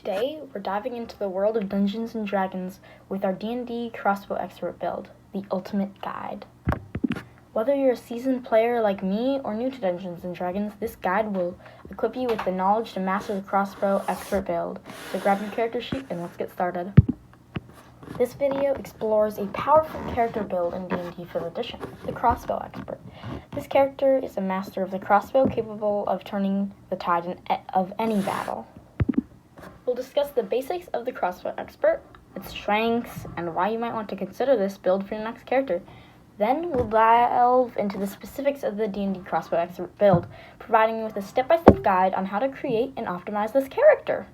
Today, we're diving into the world of Dungeons & Dragons with our D&D crossbow expert build, the ultimate guide. Whether you're a seasoned player like me or new to Dungeons & Dragons, this guide will equip you with the knowledge to master the crossbow expert build. So grab your character sheet and let's get started. This video explores a powerful character build in D&D 5th edition, the crossbow expert. This character is a master of the crossbow capable of turning the tide of any battle. We'll discuss the basics of the crossbow expert, its strengths, and why you might want to consider this build for your next character. Then we'll delve into the specifics of the D&D crossbow expert build, providing you with a step-by-step guide on how to create and optimize this character.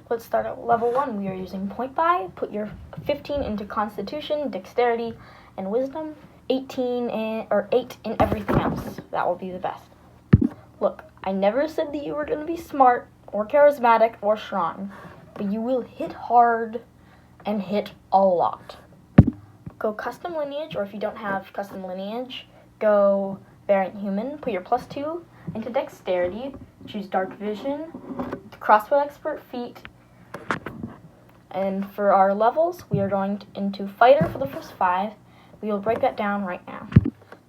Let's start at level 1. We are using point buy. Put your 15 into Constitution, Dexterity, and Wisdom. 8 in everything else. That will be the best. Look, I never said that you were going to be smart, or charismatic, or strong, but you will hit hard and hit a lot. Go custom lineage, or if you don't have custom lineage, go variant human. Put your +2 into Dexterity. Choose Dark Vision, crossbow expert feat, and for our levels, we are going into Fighter for the first 5. We will break that down right now.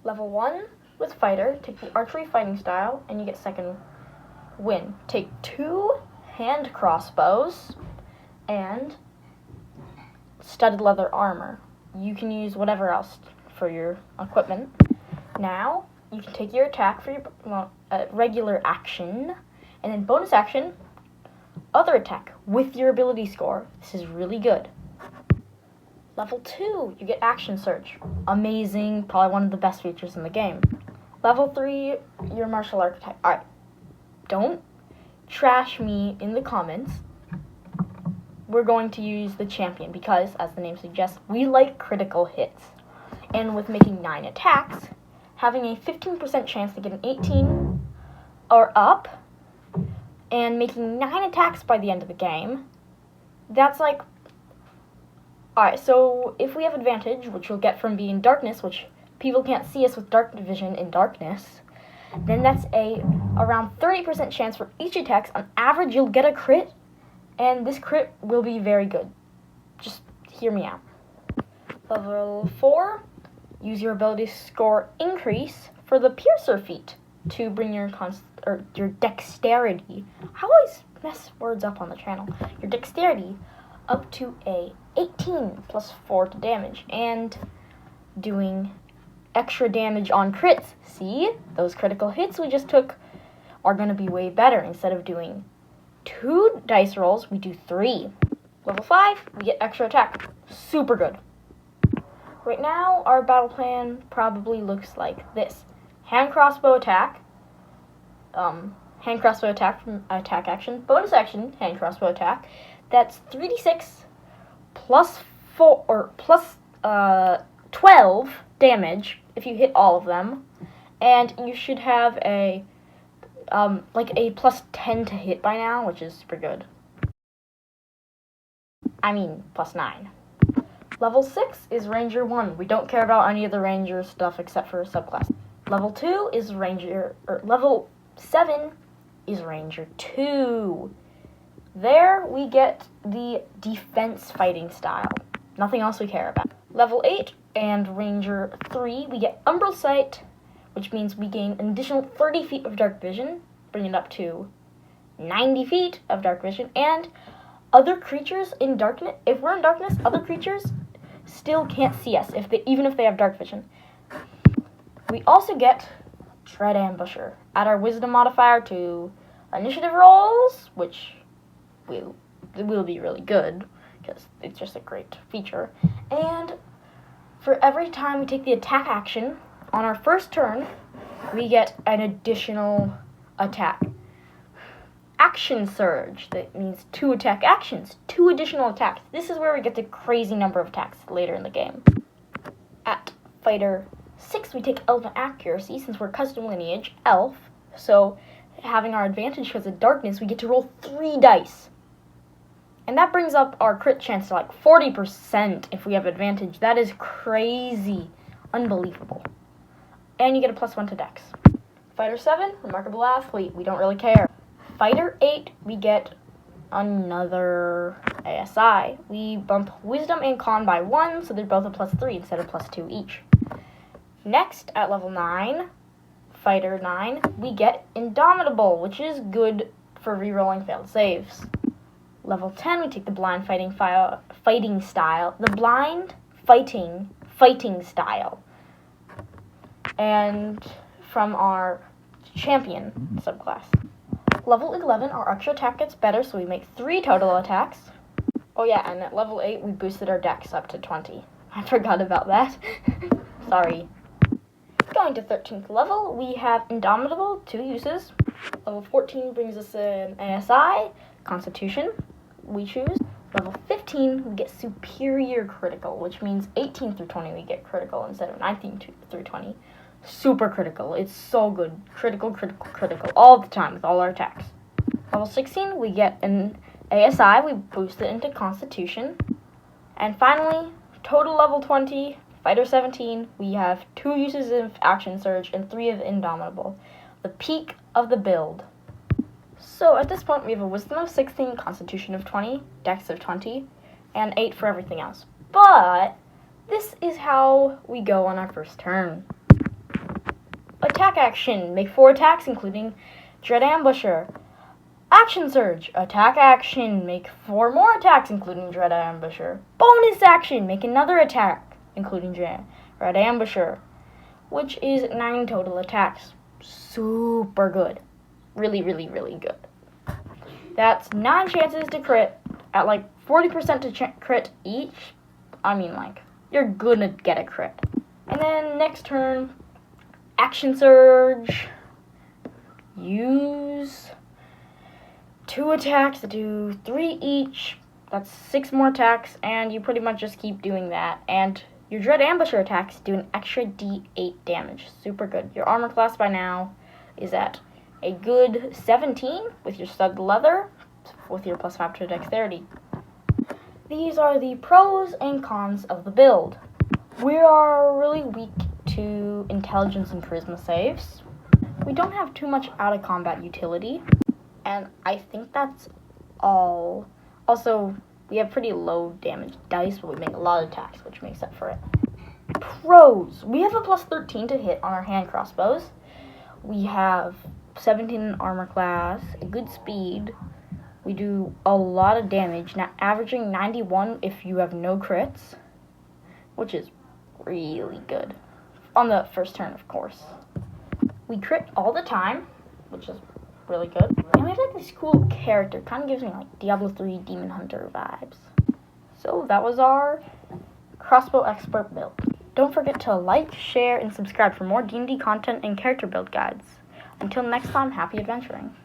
Level 1 with Fighter, take the archery fighting style, and you get second win. Take 2 hand crossbows and studded leather armor. You can use whatever else for your equipment. Now, you can take your attack for your regular action, and then bonus action, other attack with your ability score. This is really good. Level 2, you get Action Surge. Amazing, probably one of the best features in the game. Level 3, your martial art attack. Alright, don't trash me in the comments. We're going to use the champion because, as the name suggests, we like critical hits. And with making 9 attacks, having a 15% chance to get an 18 or up, and making 9 attacks by the end of the game, that's like... Alright, so if we have advantage, which we'll get from being darkness, which people can't see us with dark vision in darkness, then that's around 30% chance for each attack. On average, you'll get a crit, and this crit will be very good. Just hear me out. Level 4, use your ability score increase for the Piercer feat to bring your Dexterity. I always mess words up on the channel. Your Dexterity up to a 18 plus 4 to damage, and doing extra damage on crits. See, those critical hits we just took are going to be way better. Instead of doing 2 dice rolls, we do 3. Level 5, we get extra attack. Super good. Right now, our battle plan probably looks like this. Hand crossbow attack. Hand crossbow attack from attack action. Bonus action, hand crossbow attack. That's 3d6 plus 4 or plus 12 damage if you hit all of them, and you should have a plus 10 to hit by now, which is super good. I mean, plus 9. Level 6 is Ranger 1. We don't care about any of the Ranger stuff except for subclass. Level 2 is Ranger, or level 7 is Ranger 2. There we get the defense fighting style. Nothing else we care about. Level 8 and Ranger 3, we get Umbral Sight, which means we gain an additional 30 feet of dark vision, bring it up to 90 feet of dark vision, and other creatures in darkness, if we're in darkness, other creatures still can't see us, even if they have dark vision. We also get Dread Ambusher. Add our Wisdom modifier to initiative rolls, which will be really good, because it's just a great feature. And for every time we take the attack action, on our first turn, we get an additional attack. Action Surge, that means 2 attack actions, 2 additional attacks. This is where we get the crazy number of attacks later in the game. At Fighter 6, we take Elven Accuracy, since we're custom lineage, Elf, so having our advantage because of darkness, we get to roll 3 dice. And that brings up our crit chance to like 40% if we have advantage. That is crazy. Unbelievable. And you get a +1 to Dex. Fighter 7, Remarkable Athlete. We don't really care. Fighter 8, we get another ASI. We bump Wisdom and Con by 1, so they're both a +3 instead of +2 each. Next, at level 9, Fighter 9, we get Indomitable, which is good for rerolling failed saves. Level 10, we take the Blind Fighting Style. The Blind Fighting Style. And from our Champion subclass. Level 11, our extra attack gets better, so we make 3 total attacks. Oh yeah, and at level 8, we boosted our dex up to 20. I forgot about that. Sorry. Going to 13th level, we have Indomitable, 2 uses. Level 14 brings us an ASI, Constitution, we choose. Level 15, we get Superior Critical, which means 18 through 20 we get critical instead of 19 through 20. Super critical, it's so good. Critical, all the time with all our attacks. Level 16, we get an ASI, we boost it into Constitution. And finally, total level 20, Fighter 17, we have 2 uses of Action Surge and 3 of Indomitable. The peak of the build. So at this point we have a Wisdom of 16, Constitution of 20, Dex of 20, and 8 for everything else. But this is how we go on our first turn. Attack action, make 4 attacks including Dread Ambusher. Action Surge, attack action, make 4 more attacks including Dread Ambusher. Bonus action, make another attack including Dread Ambusher, which is 9 total attacks. Super good. Really good. That's 9 chances to crit at like 40% to crit each. I mean, like, you're gonna get a crit. And then next turn, Action Surge. Use 2 attacks to do 3 each. That's 6 more attacks, and you pretty much just keep doing that. And your Dread Ambusher attacks do an extra D8 damage. Super good. Your armor class by now is at a good 17 with your stud leather, with your +5 to Dexterity. These are the pros and cons of the build. We are really weak to intelligence and charisma saves. We don't have too much out of combat utility, and I think that's all. Also, we have pretty low damage dice, but we make a lot of attacks, which makes up for it. Pros. We have a +13 to hit on our hand crossbows. We have 17 in armor class, a good speed. We do a lot of damage, now averaging 91 if you have no crits, which is really good. On the first turn, of course. We crit all the time, which is really good. And we have like this cool character, kind of gives me like Diablo 3 Demon Hunter vibes. So that was our crossbow expert build. Don't forget to like, share, and subscribe for more D&D content and character build guides. Until next time, happy adventuring.